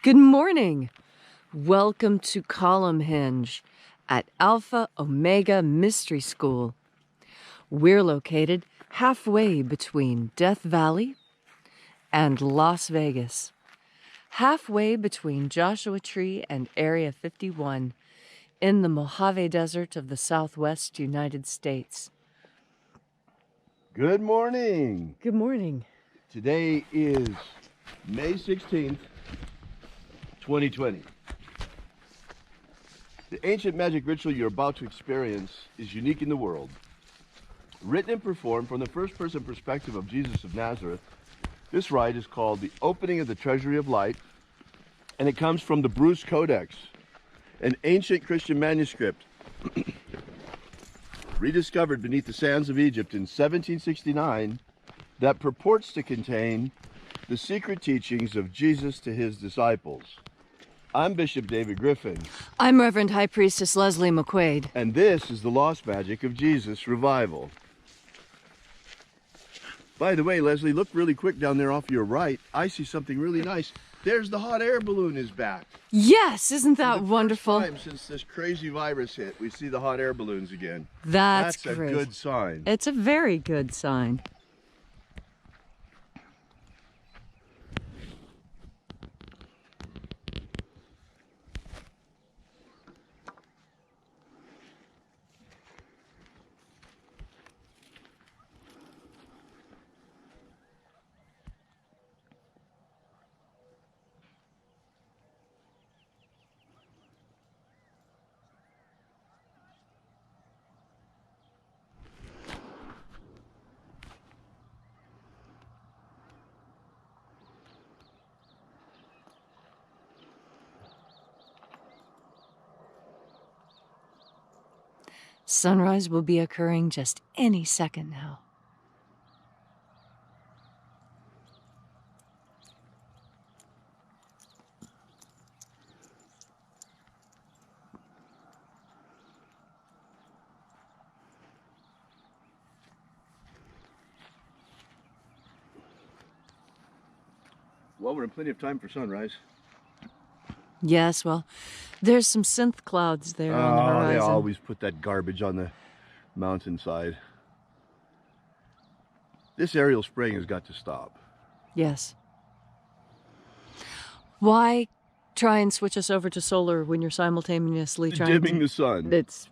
Good morning. Welcome to Column Hinge at Alpha Ωmega Mystery School. We're located halfway between Death Valley and Las Vegas, halfway between Joshua Tree and Area 51 in the Mojave Desert of the Southwest United States. Good morning. Good morning. Today is May 16th, 2020. The ancient magic ritual you're about to experience is unique in the world. Written and performed from the first-person perspective of Jesus of Nazareth, this rite is called the Opening of the Treasury of Light, and it comes from the Bruce Codex, an ancient Christian manuscript rediscovered beneath the sands of Egypt in 1769 that purports to contain the secret teachings of Jesus to his disciples. I'm Bishop David Griffin. I'm Reverend High Priestess Leslie McQuade. And this is the Lost Magic of Jesus Revival. By the way, Leslie, look really quick down there off your right. I see something really nice. There's the hot air balloon is back. Yes, isn't that wonderful? First time since this crazy virus hit, we see the hot air balloons again. That's a great. good sign. It's a very good sign. Sunrise will be occurring just any second now. Well, we're in plenty of time for sunrise. Yes, well, there's some synth clouds there on the horizon. They always put that garbage on the mountainside. This aerial spraying has got to stop. Yes. Why try and switch us over to solar when you're simultaneously trying dimming the sun? It's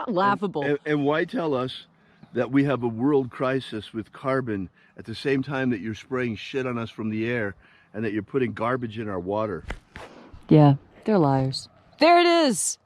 laughable. And why tell us that we have a world crisis with carbon at the same time that you're spraying shit on us from the air and that you're putting garbage in our water? Yeah, they're liars. There it is!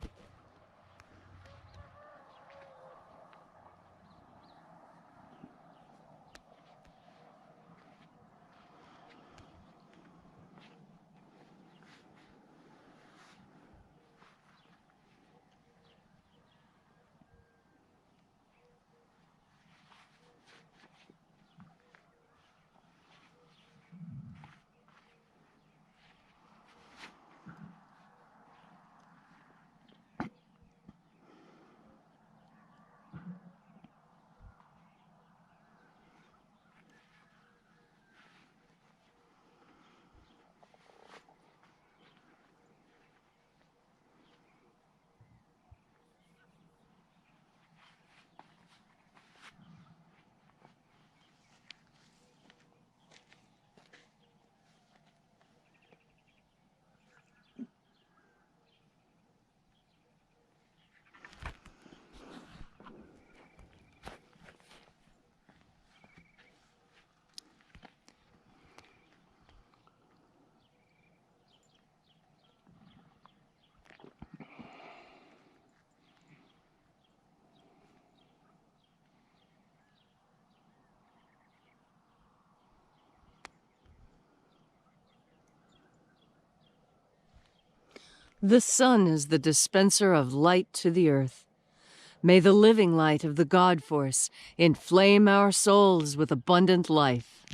The sun is the dispenser of light to the earth. May the living light of the God Force inflame our souls with abundant life.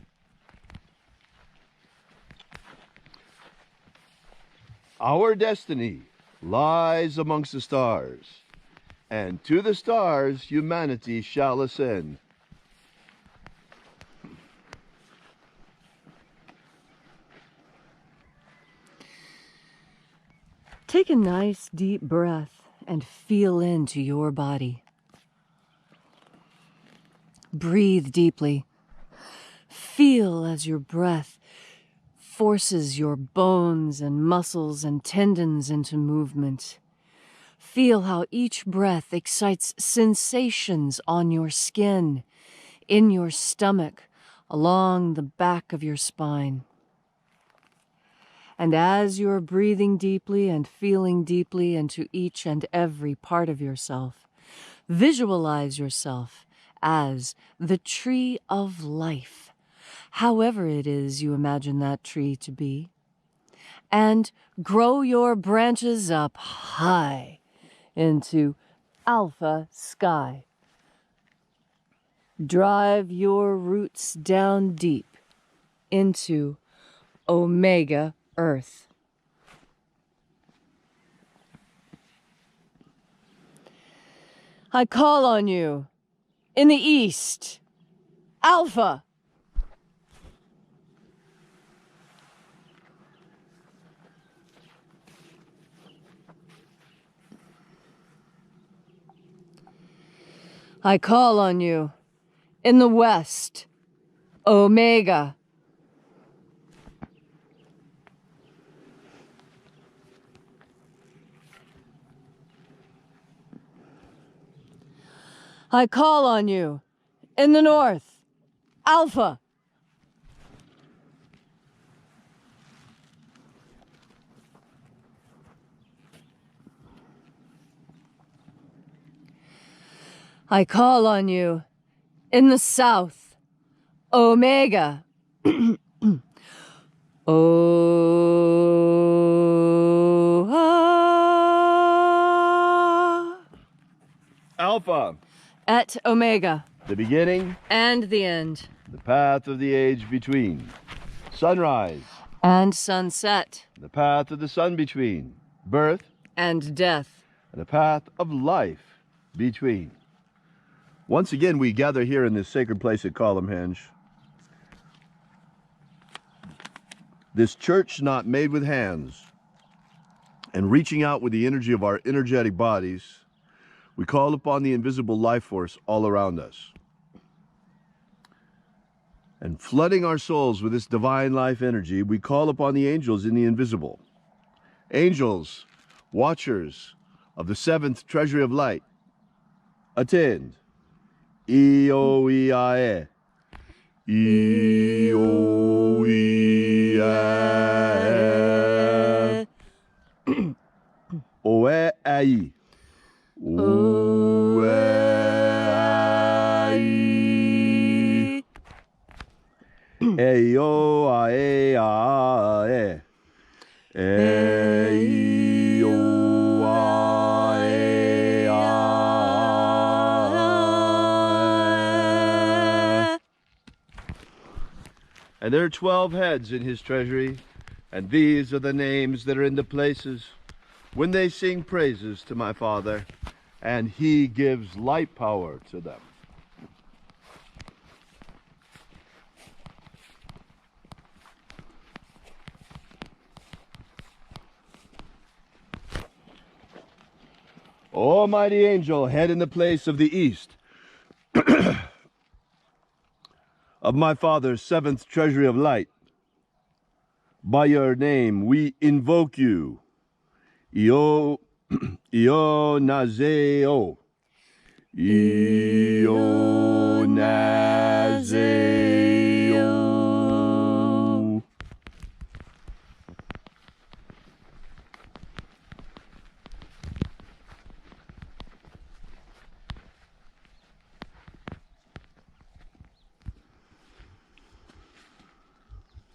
Our destiny lies amongst the stars, and to the stars humanity shall ascend. Take a nice deep breath and feel into your body. Breathe deeply. Feel as your breath forces your bones and muscles and tendons into movement. Feel how each breath excites sensations on your skin, in your stomach, along the back of your spine. And as you're breathing deeply and feeling deeply into each and every part of yourself, visualize yourself as the tree of life, however it is you imagine that tree to be, and grow your branches up high into Alpha sky. Drive your roots down deep into Omega Earth. I call on you in the east, Alpha. I call on you in the west, Omega. I call on you in the north, Alpha. I call on you in the south, Omega. Alpha, Et Omega. the beginning, And the end. the path of the age between. Sunrise, And sunset. the path of the sun between. Birth, And death. and the path of life between. Once again, we gather here in this sacred place at Columhenge. This church not made with hands, and reaching out with the energy of our energetic bodies, we call upon the invisible life force all around us. And flooding our souls with this divine life energy, we call upon the angels in the invisible. Angels, watchers of the seventh treasury of light, attend. E-O-E-I-E. E-O-E-I-E. O-E-I-E. O-E-I-E. E-O-I-E-I-E. And there are 12 heads in his treasury, and these are the names that are in the places when they sing praises to my Father, and he gives light power to them. Almighty angel, head in the place of the east, of my Father's seventh treasury of light, by your name we invoke you. Io Nazeo. Io Nazeo.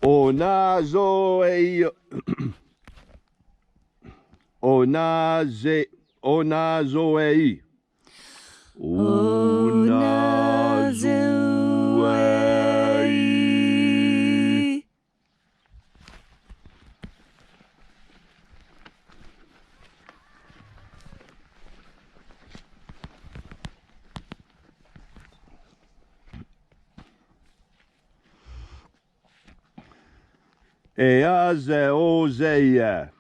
Onazoeo. Onazoei. Onazoei. Eazeozeia.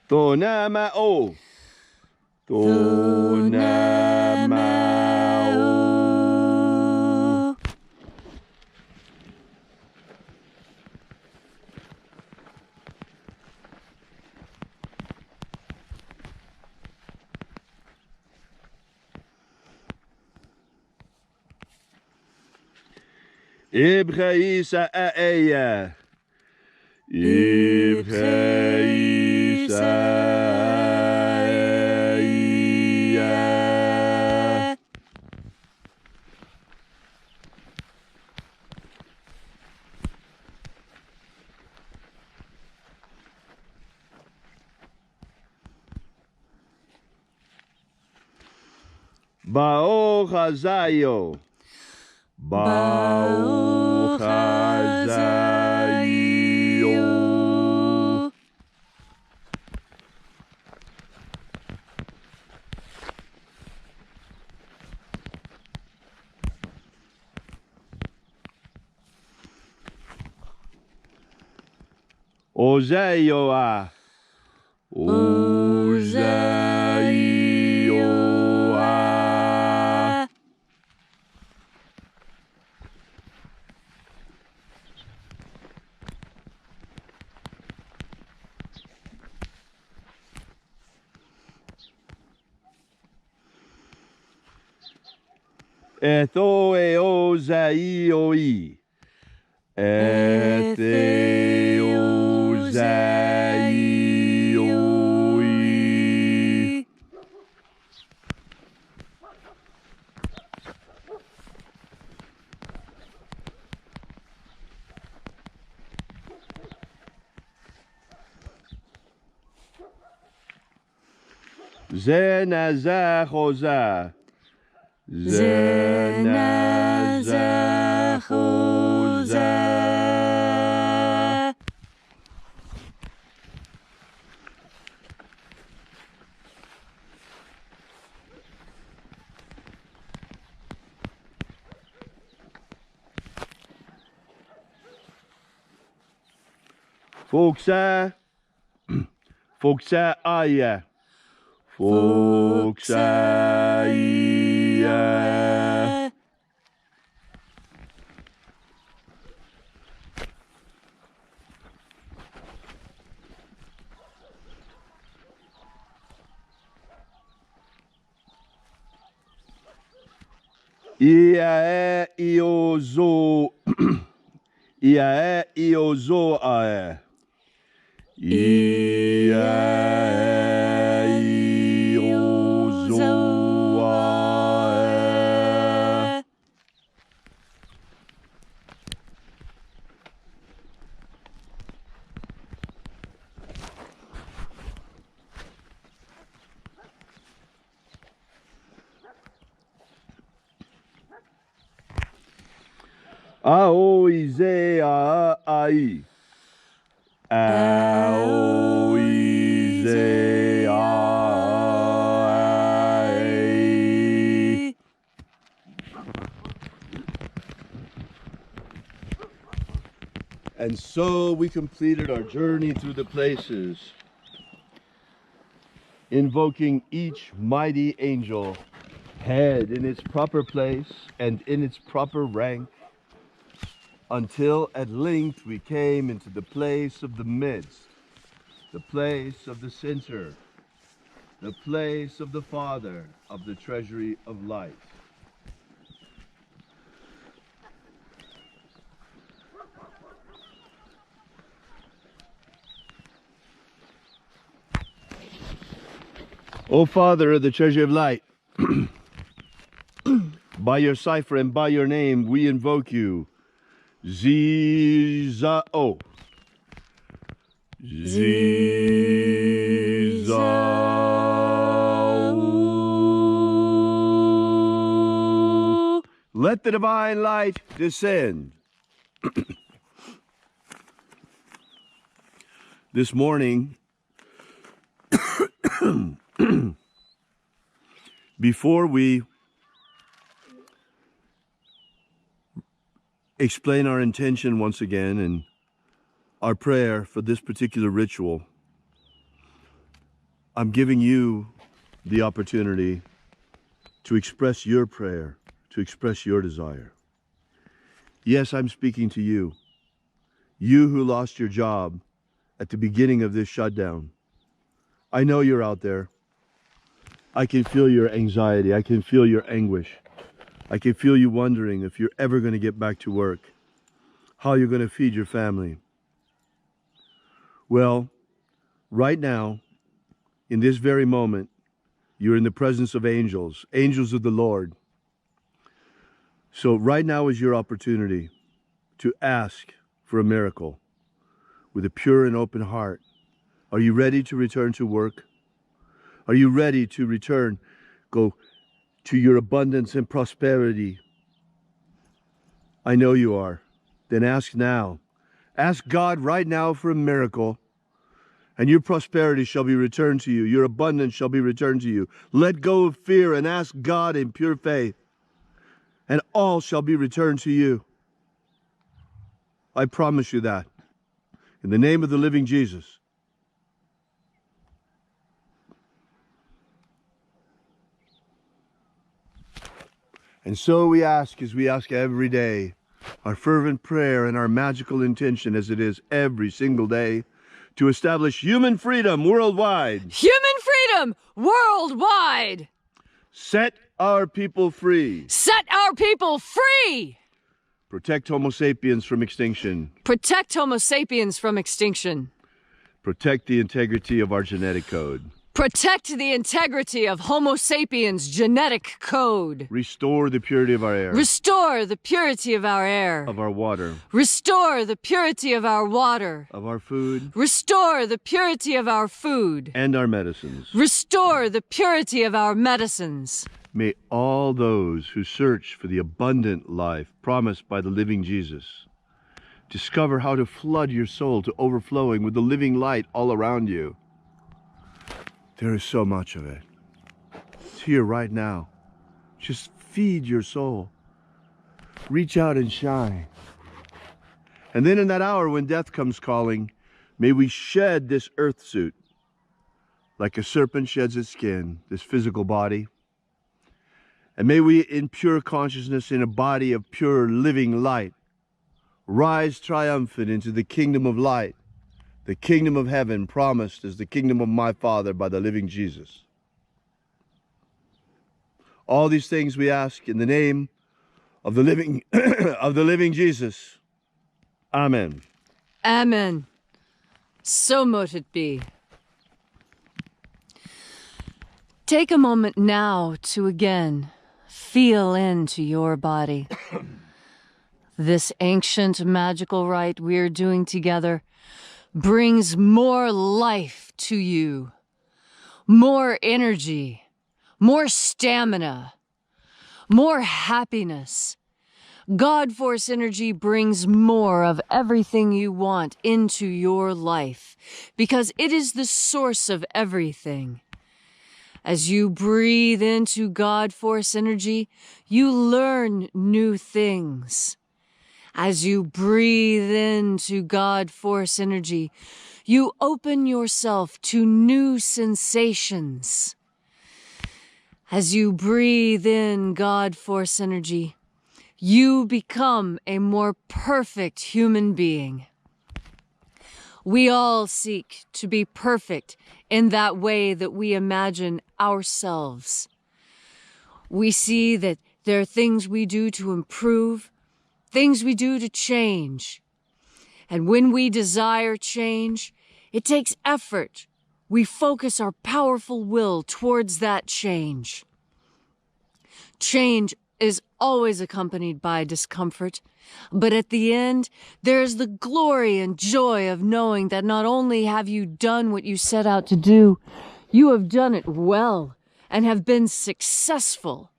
Tonamao. Tonamao. Ibraisa aeya. Ibraisa aeya. Bao Hazayo. Bao Hazayo. Ozeyoa. Ozeyoa. Ethoeozaioi. Etheozaioi. Zenazachoza. Zenazachoza. Foxa. Foxa aya. Foxa aya. Iae iozo. Iae iozo ae. Iae iozo ae. Aoize a ai. Aoize ai. And so we completed our journey through the places, invoking each mighty angel head in its proper place and in its proper rank, until at length we came into the place of the midst, the place of the center, the place of the Father of the treasury of light. O Father of the treasury of light, by your cipher and by your name we invoke you. Zizao. Zizao. Let the divine light descend. This morning, before we explain our intention once again and our prayer for this particular ritual, I'm giving you the opportunity to express your prayer, to express your desire. Yes, I'm speaking to you. You who lost your job at the beginning of this shutdown. I know you're out there. I can feel your anxiety. I can feel your anguish. I can feel you wondering if you're ever going to get back to work, how you're going to feed your family. Well, right now, in this very moment, you're in the presence of angels, angels of the Lord. So right now is your opportunity to ask for a miracle with a pure and open heart. Are you ready to return to work? Are you ready to return, go to your abundance and prosperity? I know you are. Then ask now. Ask God right now for a miracle, and your prosperity shall be returned to you. Your abundance shall be returned to you. Let go of fear and ask God in pure faith, and all shall be returned to you. I promise you that. In the name of the living Jesus. And so we ask, as we ask every day, our fervent prayer and our magical intention, as it is every single day, to establish human freedom worldwide. Human freedom worldwide! Set our people free. Set our people free! Protect Homo sapiens from extinction. Protect Homo sapiens from extinction. Protect the integrity of our genetic code. Protect the integrity of Homo sapiens' genetic code. Restore the purity of our air. Restore the purity of our air. Of our water. Restore the purity of our water. Of our food. Restore the purity of our food. And our medicines. Restore the purity of our medicines. May all those who search for the abundant life promised by the living Jesus discover how to flood your soul to overflowing with the living light all around you. There is so much of it. It's here right now. Just feed your soul. Reach out and shine. And then in that hour when death comes calling, may we shed this earth suit like a serpent sheds its skin, this physical body. And may we, in pure consciousness, in a body of pure living light, rise triumphant into the kingdom of light, the kingdom of heaven promised as the kingdom of my Father by the living Jesus. All these things we ask in the name of the living of the living Jesus. Amen. Amen. So mote it be. Take a moment now to again feel into your body. This ancient magical rite we're doing together brings more life to you, more energy, more stamina, more happiness. God Force energy brings more of everything you want into your life because it is the source of everything. As you breathe into God Force energy, you learn new things. As you breathe into God Force energy, you open yourself to new sensations. As you breathe in God Force energy, you become a more perfect human being. We all seek to be perfect in that way that we imagine ourselves. We see that there are things we do to improve, things we do to change. And when we desire change, it takes effort. We focus our powerful will towards that change. Change is always accompanied by discomfort, but at the end, there's the glory and joy of knowing that not only have you done what you set out to do, you have done it well and have been successful.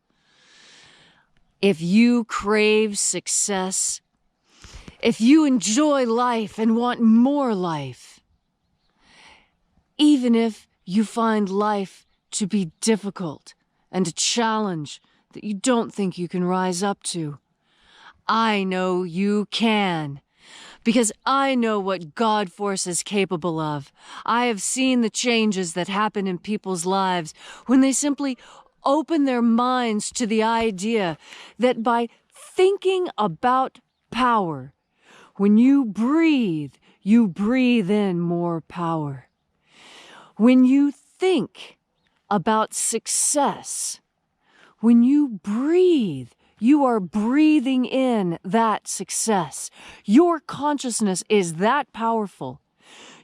If you crave success, if you enjoy life and want more life, even if you find life to be difficult and a challenge that you don't think you can rise up to, I know you can. Because I know what God Force is capable of. I have seen the changes that happen in people's lives when they simply open their minds to the idea that by thinking about power, when you breathe in more power. When you think about success, when you breathe, you are breathing in that success. Your consciousness is that powerful.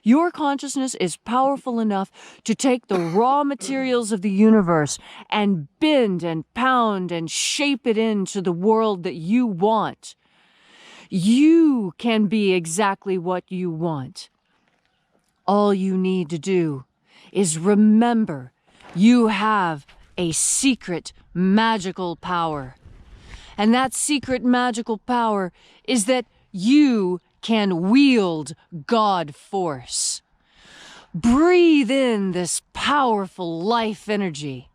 Your consciousness is powerful enough to take the raw materials of the universe and bend and pound and shape it into the world that you want. You can be exactly what you want. All you need to do is remember you have a secret magical power. And that secret magical power is that you can wield God Force. Breathe in this powerful life energy.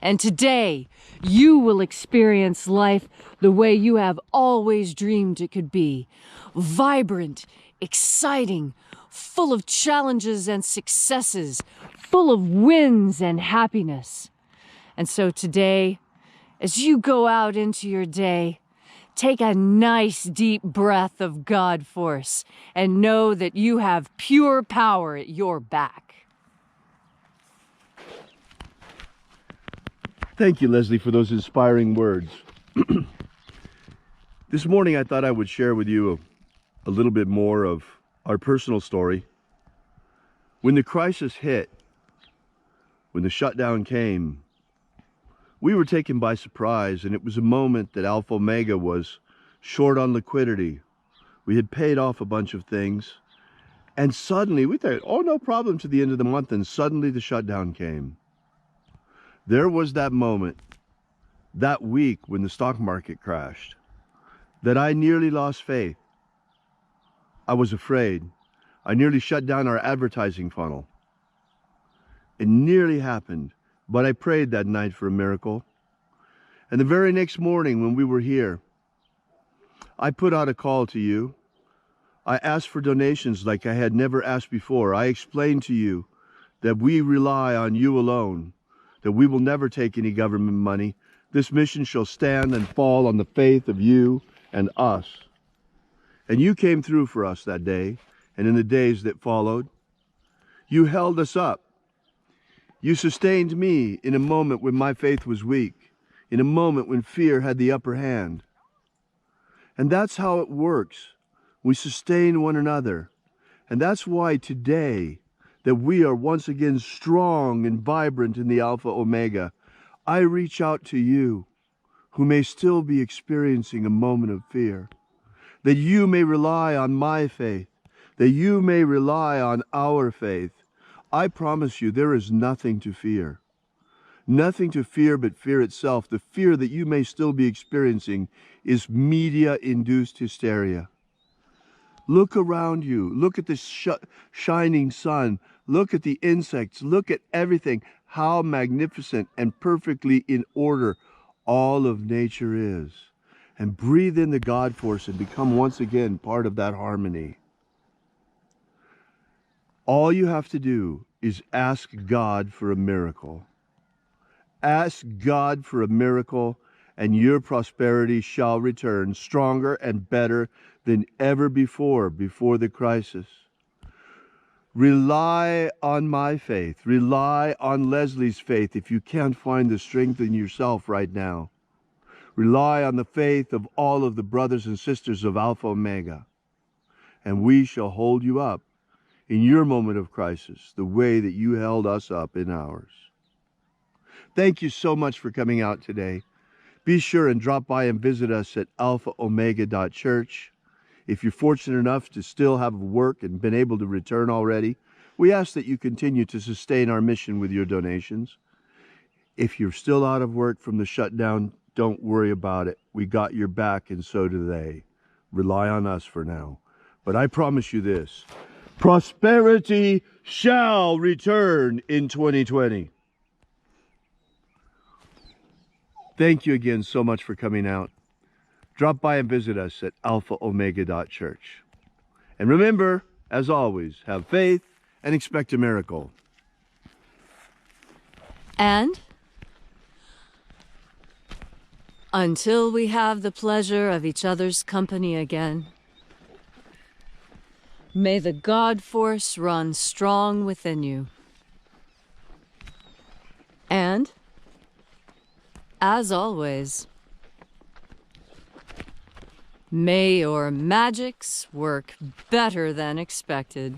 And today, you will experience life the way you have always dreamed it could be. Vibrant, exciting, full of challenges and successes, full of wins and happiness. And so today, as you go out into your day, take a nice deep breath of God Force and know that you have pure power at your back. Thank you, Leslie, for those inspiring words. This morning I thought I would share with you a little bit more of our personal story. When the crisis hit, when the shutdown came, we were taken by surprise, and it was a moment that Alpha Omega was short on liquidity. We had paid off a bunch of things, and suddenly we thought, oh, no problem to the end of the month, and suddenly the shutdown came. There was that moment, that week when the stock market crashed, that I nearly lost faith. I was afraid. I nearly shut down our advertising funnel. It nearly happened. But I prayed that night for a miracle. And the very next morning when we were here, I put out a call to you. I asked for donations like I had never asked before. I explained to you that we rely on you alone, that we will never take any government money. This mission shall stand and fall on the faith of you and us. And you came through for us that day and in the days that followed. You held us up. You sustained me in a moment when my faith was weak, in a moment when fear had the upper hand. And that's how it works. We sustain one another. And that's why today, that we are once again strong and vibrant in the Alpha Omega, I reach out to you, who may still be experiencing a moment of fear, that you may rely on my faith, that you may rely on our faith. I promise you, there is nothing to fear. Nothing to fear but fear itself. The fear that you may still be experiencing is media-induced hysteria. Look around you. Look at the shining sun. Look at the insects. Look at everything. How magnificent and perfectly in order all of nature is. And breathe in the God Force and become once again part of that harmony. All you have to do is ask God for a miracle. Ask God for a miracle, and your prosperity shall return stronger and better than ever before the crisis. Rely on my faith. Rely on Leslie's faith if you can't find the strength in yourself right now. Rely on the faith of all of the brothers and sisters of Alpha Omega, and we shall hold you up in your moment of crisis the way that you held us up in ours. Thank you so much for coming out today. Be sure and drop by and visit us at alphaomega.church. If you're fortunate enough to still have work and been able to return already, we ask that you continue to sustain our mission with your donations. If you're still out of work from the shutdown Don't worry about it. We got your back, and so do they. Rely on us for now. But I promise you this. Prosperity shall return in 2020. Thank you again so much for coming out. Drop by and visit us at alphaomega.church. And remember, as always, have faith and expect a miracle. And until we have the pleasure of each other's company again, may the God force run strong within you. And, as always, may your magics work better than expected.